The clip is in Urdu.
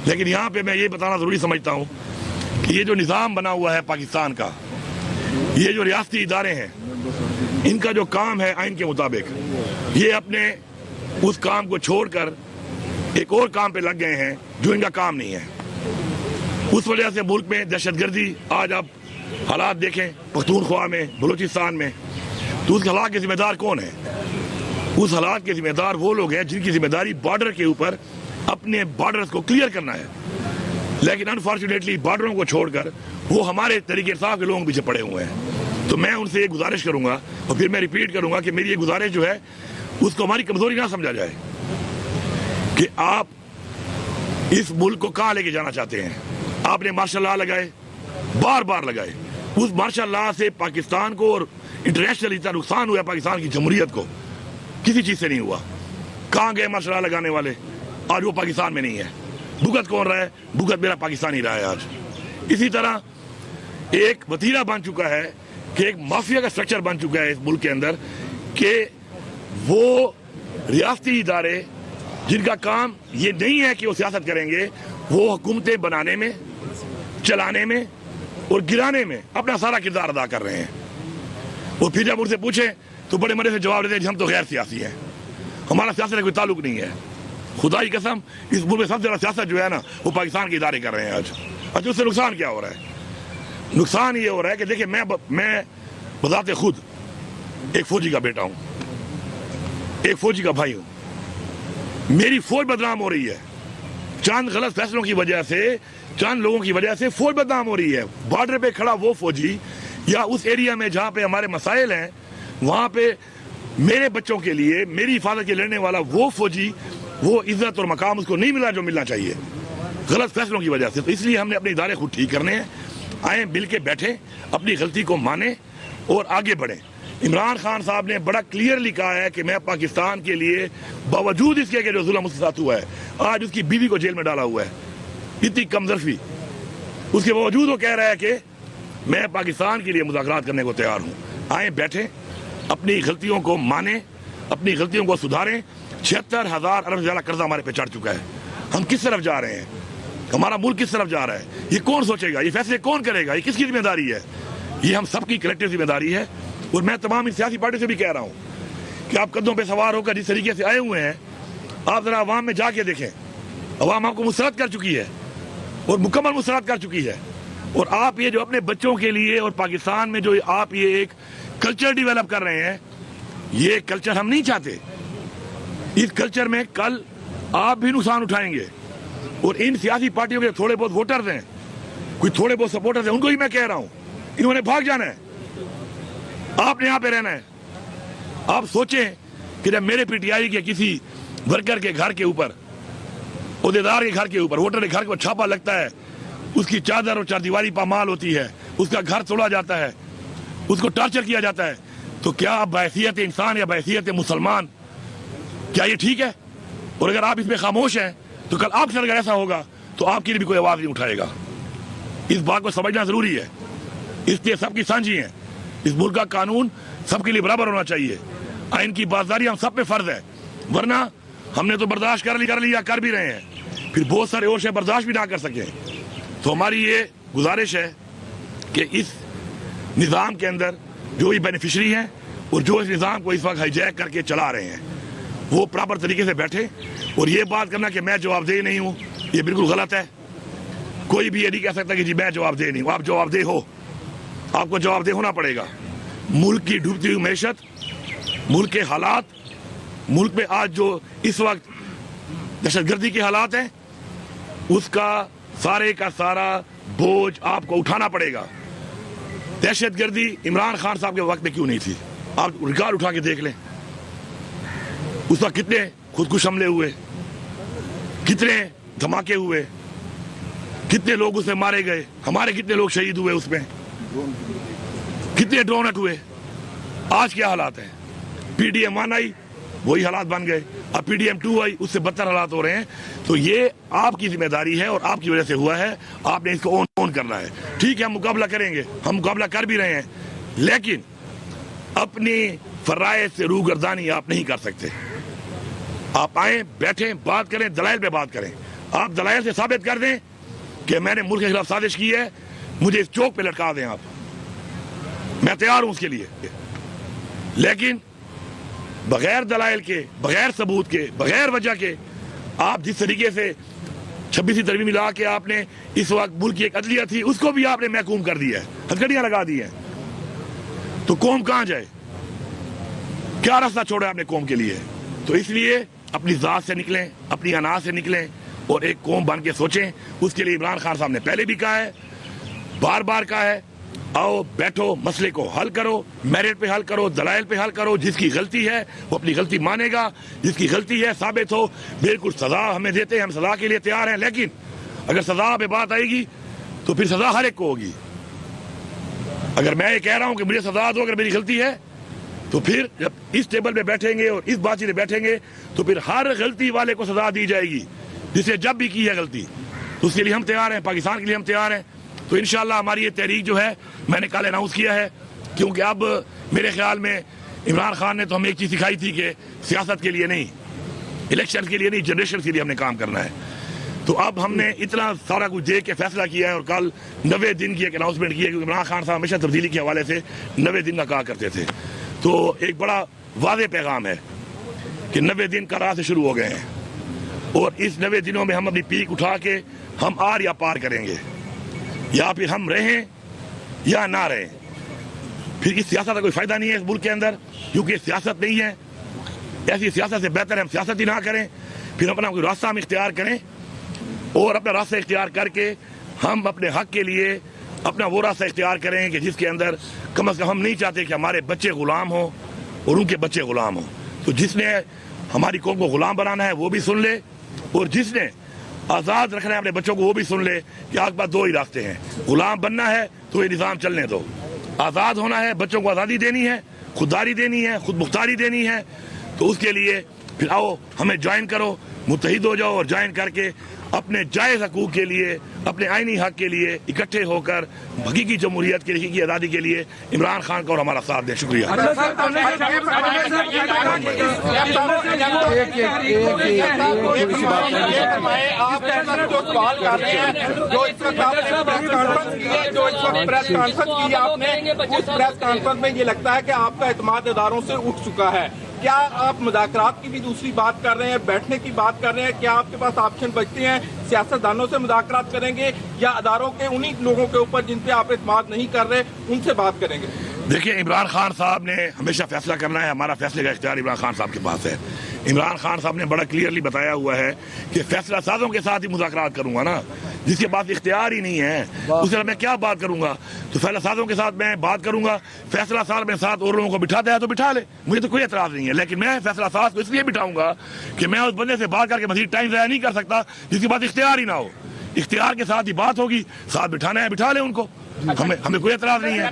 لیکن یہاں پہ میں یہ بتانا ضروری سمجھتا ہوں کہ یہ جو نظام بنا ہوا ہے پاکستان کا، یہ جو ریاستی ادارے ہیں، ان کا جو کام ہے آئین کے مطابق، یہ اپنے اس کام کو چھوڑ کر ایک اور کام پہ لگ گئے ہیں جو ان کا کام نہیں ہے۔ اس وجہ سے ملک میں دہشت گردی، آج آپ حالات دیکھیں پختونخوا میں، بلوچستان میں، تو اس حالات کے ذمہ دار کون ہیں؟ اس حالات کے ذمہ دار وہ لوگ ہیں جن کی ذمہ داری بارڈر کے اوپر اپنے بارڈرز کو کلیئر کرنا ہے، لیکن انفارچونیٹلی بارڈروں کو چھوڑ کر وہ ہمارے طریقے انصاف کے لوگوں پیچھے پڑے ہوئے ہیں۔ تو میں ان سے یہ گزارش کروں گا، اور پھر میں ریپیٹ کروں گا کہ میری یہ گزارش جو ہے اس کو ہماری کمزوری نہ سمجھا جائے کہ آپ اس ملک کو کہاں لے کے جانا چاہتے ہیں۔ آپ نے مارشل لا لگائے، بار بار لگائے، اس مارشل لا سے پاکستان کو اور انٹرنیشنل اتنا نقصان ہوا پاکستان کی جمہوریت کو، کسی چیز سے نہیں ہوا۔ کہاں گئے مارشل لا لگانے والے؟ آج وہ پاکستان میں نہیں ہے۔ بھگت کون رہا ہے؟ بھگت میرا پاکستانی رہا ہے آج۔ اسی طرح ایک وتیرہ بن چکا ہے کہ ایک مافیا کا سٹرکچر بن چکا ہے اس ملک کے اندر کہ وہ ریاستی ادارے جن کا کام یہ نہیں ہے کہ وہ سیاست کریں گے، وہ حکومتیں بنانے میں، چلانے میں اور گرانے میں اپنا سارا کردار ادا کر رہے ہیں۔ اور پھر جب ان سے پوچھیں تو بڑے مزے سے جواب دیتے ہیں کہ ہم تو غیر سیاسی ہیں، ہمارا سیاست سے کوئی تعلق نہیں ہے۔ خدا کی قسم، اس ملک میں سب سے زیادہ سیاست جو ہے نا وہ پاکستان کے ادارے کر رہے ہیں آج۔ اچھا، اس سے نقصان کیا ہو رہا ہے؟ نقصان یہ ہو رہا ہے کہ دیکھیں میں بذات خود ایک فوجی کا بیٹا ہوں، ایک فوجی کا بھائی ہوں۔ میری فوج بدنام ہو رہی ہے، چند غلط فیصلوں کی وجہ سے، چند لوگوں کی وجہ سے فوج بدنام ہو رہی ہے۔ بارڈر پہ کھڑا وہ فوجی یا اس ایریا میں جہاں پہ ہمارے مسائل ہیں، وہاں پہ میرے بچوں کے لیے، میری حفاظت کے لڑنے والا وہ فوجی، وہ عزت اور مقام اس کو نہیں ملا جو ملنا چاہیے، غلط فیصلوں کی وجہ سے۔ تو اس لیے ہم نے اپنے ادارے خود ٹھیک کرنے ہیں۔ آئیں مل کے بیٹھیں، اپنی غلطی کو مانیں اور آگے بڑھیں۔ عمران خان صاحب نے بڑا کلیئرلی کہا ہے کہ میں پاکستان کے لیے باوجود اس کے کہ جو ظلم اس کے ساتھ ہوا ہے، آج اس کی بیوی کو جیل میں ڈالا ہوا ہے، اتنی کمظرفی، اس کے باوجود وہ کہہ رہا ہے کہ میں پاکستان کے لیے مذاکرات کرنے کو تیار ہوں۔ آئیں بیٹھیں، اپنی غلطیوں کو مانیں، اپنی غلطیوں کو سدھاریں۔ 76,000 ارب سے زیادہ قرضہ ہمارے پہ چڑھ چکا ہے۔ ہم کس طرف جا رہے ہیں؟ ہمارا ملک کس طرف جا رہا ہے؟ یہ کون سوچے گا؟ یہ فیصلے کون کرے گا؟ یہ کس کی ذمہ داری ہے؟ یہ ہم سب کی کلیکٹیو ذمہ داری ہے۔ اور میں تمام ان سیاسی پارٹی سے بھی کہہ رہا ہوں کہ آپ قدموں پہ سوار ہو کر جس طریقے سے آئے ہوئے ہیں، آپ ذرا عوام میں جا کے دیکھیں۔ عوام آپ کو مسرت کر چکی ہے اور مکمل مسرت کر چکی ہے۔ اور آپ یہ جو اپنے بچوں کے لیے اور پاکستان میں جو آپ یہ ایک کلچر ڈیولپ کر رہے ہیں، یہ کلچر ہم نہیں چاہتے۔ اس کلچر میں کل آپ بھی نقصان اٹھائیں گے۔ اور ان سیاسی پارٹیوں کے تھوڑے بہت ووٹرز ہیں، کوئی تھوڑے بہت سپورٹرز ہیں، ان کو ہی میں کہہ رہا ہوں، انہوں نے بھاگ جانا ہے، آپ نے یہاں پہ رہنا ہے۔ آپ سوچیں کہ جب میرے پی ٹی آئی کے کسی ورکر کے گھر کے اوپر، عہدیدار کے گھر کے اوپر، ووٹر کے گھر کے اوپر چھاپا لگتا ہے، اس کی چادر اور چاردیواری پامال ہوتی ہے، اس کا گھر توڑا جاتا ہے، اس کو ٹارچر کیا جاتا ہے، تو کیا آپ بحیثیت انسان یا بحیثیت مسلمان کیا یہ ٹھیک ہے؟ اور اگر آپ اس میں خاموش ہیں تو کل آپ کے ساتھ اگر ایسا ہوگا تو آپ کے لیے بھی کوئی آواز نہیں اٹھائے گا۔ اس بات کو سمجھنا ضروری ہے۔ اس لیے سب کی سانجھی ہیں، اس ملک کا قانون سب کے لیے برابر ہونا چاہیے، آئین کی پاسداری ہم سب پہ فرض ہے، ورنہ ہم نے تو برداشت کر لیا، کر بھی رہے ہیں، پھر بہت سارے اور شے برداشت بھی نہ کر سکیں۔ تو ہماری یہ گزارش ہے کہ اس نظام کے اندر جو یہ بینیفیشری ہیں اور جو اس نظام کو اس وقت ہائی جیک کر کے چلا رہے ہیں، وہ پراپر طریقے سے بیٹھے۔ اور یہ بات کرنا کہ میں جواب دہ نہیں ہوں، یہ بالکل غلط ہے۔ کوئی بھی یہ نہیں کہہ سکتا کہ جی میں جواب دہ نہیں ہوں۔ آپ جواب دہ ہو، آپ کو جواب دہ ہونا پڑے گا۔ ملک کی ڈوبتی ہوئی معیشت، ملک کے حالات، ملک میں آج جو اس وقت دہشت گردی کے حالات ہیں، اس کا سارے کا سارا بوجھ آپ کو اٹھانا پڑے گا۔ دہشت گردی عمران خان صاحب کے وقت میں کیوں نہیں تھی؟ آپ ریکارڈ اٹھا کے دیکھ لیں، اس وقت کتنے خودکش حملے ہوئے، کتنے دھماکے ہوئے، کتنے لوگ اس میں مارے گئے، ہمارے کتنے لوگ شہید ہوئے، اس میں کتنے ڈرون ہوئے۔ آج کیا حالات ہیں؟ پی ڈی ایم 1 آئی، وہی حالات بن گئے، اب پی ڈی ایم 2 آئی، اس سے بدتر حالات ہو رہے ہیں۔ تو یہ آپ کی ذمہ داری ہے اور آپ کی وجہ سے ہوا ہے، آپ نے اس کو اون کرنا ہے۔ ٹھیک ہے، ہم مقابلہ کریں گے، ہم مقابلہ کر بھی رہے ہیں، لیکن اپنی فرائض سے روگردانی آپ نہیں کر سکتے۔ آپ آئیں، بیٹھیں، بات کریں، دلائل پہ بات کریں۔ آپ دلائل سے ثابت کر دیں کہ میں نے ملک کے خلاف سازش کی ہے, مجھے اس چوک پہ لٹکا دیں آپ, میں تیار ہوں اس کے لیے. لیکن بغیر دلائل کے, بغیر ثبوت کے, بغیر وجہ کے آپ جس طریقے سے 26 ترمیم ملا کے آپ نے اس وقت ملک کی ایک عدلیہ تھی اس کو بھی آپ نے محکوم کر دیا ہے, ہتھکڑیاں لگا دی ہیں, تو قوم کہاں جائے؟ کیا راستہ چھوڑا ہے آپ نے قوم کے لیے؟ تو اس لیے اپنی ذات سے نکلیں, اپنی انا سے نکلیں اور ایک قوم بن کے سوچیں. اس کے لیے عمران خان صاحب نے پہلے بھی کہا ہے, بار بار کہا ہے, آؤ بیٹھو, مسئلے کو حل کرو, میرٹ پہ حل کرو, دلائل پہ حل کرو. جس کی غلطی ہے وہ اپنی غلطی مانے گا, جس کی غلطی ہے ثابت ہو, بالکل سزا ہمیں دیتے ہیں, ہم سزا کے لیے تیار ہیں. لیکن اگر سزا پہ بات آئے گی تو پھر سزا ہر ایک کو ہوگی. اگر میں یہ کہہ رہا ہوں کہ مجھے سزا دو اگر میری غلطی ہے, تو پھر جب اس ٹیبل پہ بیٹھیں گے اور اس بات چیت پہ بیٹھیں گے تو پھر ہر غلطی والے کو سزا دی جائے گی جسے جب بھی کی ہے غلطی. تو اس کے لیے ہم تیار ہیں, پاکستان کے لیے ہم تیار ہیں. تو انشاءاللہ ہماری یہ تحریک جو ہے میں نے کل اناؤنس کیا ہے, کیونکہ اب میرے خیال میں عمران خان نے تو ہمیں ایک چیز سکھائی تھی کہ سیاست کے لیے نہیں, الیکشن کے لیے نہیں, جنریشن کے لیے ہم نے کام کرنا ہے. تو اب ہم نے اتنا سارا کچھ دیکھ کے فیصلہ کیا ہے اور کل 90 دن کی ایک اناؤنسمنٹ کی ہے, کیونکہ عمران خان صاحب ہمیشہ تبدیلی کے حوالے سے 90 دن کا کہا کرتے تھے. تو ایک بڑا واضح پیغام ہے کہ 90 دن کا راہ سے شروع ہو گئے ہیں اور اس 90 دنوں میں ہم اپنی پیک اٹھا کے ہم آر یا پار کریں گے, یا پھر ہم رہیں یا نہ رہیں. پھر اس سیاست کا کوئی فائدہ نہیں ہے اس ملک کے اندر, کیونکہ سیاست نہیں ہے. ایسی سیاست سے بہتر ہے ہم سیاست ہی نہ کریں, پھر اپنا کوئی راستہ ہم اختیار کریں اور اپنا راستہ اختیار کر کے ہم اپنے حق کے لیے اپنا وہ راستہ اختیار کریں کہ جس کے اندر کم از کم ہم نہیں چاہتے کہ ہمارے بچے غلام ہوں اور ان کے بچے غلام ہوں. تو جس نے ہماری قوم کو غلام بنانا ہے وہ بھی سن لے, اور جس نے آزاد رکھنا ہے اپنے بچوں کو وہ بھی سن لے کہ آپ کے پاس دو ہی راستے ہیں. غلام بننا ہے تو یہ نظام چلنے دو, آزاد ہونا ہے, بچوں کو آزادی دینی ہے, خودداری دینی ہے, خود مختاری دینی ہے. تو اس کے لیے پھر آؤ ہمیں جوائن کرو, متحد ہو جاؤ اور جوائن کر کے اپنے جائز حقوق کے لیے, اپنے آئینی حق کے لیے اکٹھے ہو کر حقیقی جمہوریت کے حقیقی آزادی کے لیے عمران خان کا اور ہمارا ساتھ دیں. شکریہ. میں یہ لگتا ہے کہ آپ کا اعتماد اداروں سے اٹھ چکا ہے. کیا آپ مذاکرات کی بھی دوسری بات کر رہے ہیں, بیٹھنے کی بات کر رہے ہیں؟ کیا آپ کے پاس آپشن بچتے ہیں؟ سیاستدانوں سے مذاکرات کریں گے یا اداروں کے انہی لوگوں کے اوپر جن پہ آپ اعتماد نہیں کر رہے ان سے بات کریں گے؟ دیکھیں, عمران خان صاحب نے ہمیشہ فیصلہ کرنا ہے, ہمارا فیصلے کا اختیار عمران خان صاحب کے پاس ہے. عمران خان صاحب نے بڑا کلیئرلی بتایا ہوا ہے کہ فیصلہ سازوں کے ساتھ ہی مذاکرات کروں گا نا, جس کے پاس اختیار ہی نہیں ہے اس سے میں کیا بات کروں گا. تو فیصلہ سازوں کے ساتھ میں بات کروں گا, فیصلہ ساز میں ساتھ اور لوگوں کو بٹھاتا ہے تو بٹھا لے, مجھے تو کوئی اعتراض نہیں ہے. لیکن میں فیصلہ ساز کو اس لیے بٹھاؤں گا کہ میں اس بندے سے بات کر کے مزید ٹائم ضائع نہیں کر سکتا جس کے پاس اختیار ہی نہ ہو. اختیار کے ساتھ ہی بات ہوگی, ساتھ بٹھانا ہے بٹھا لے ان کو, ہمیں کوئی اعتراض نہیں ہے.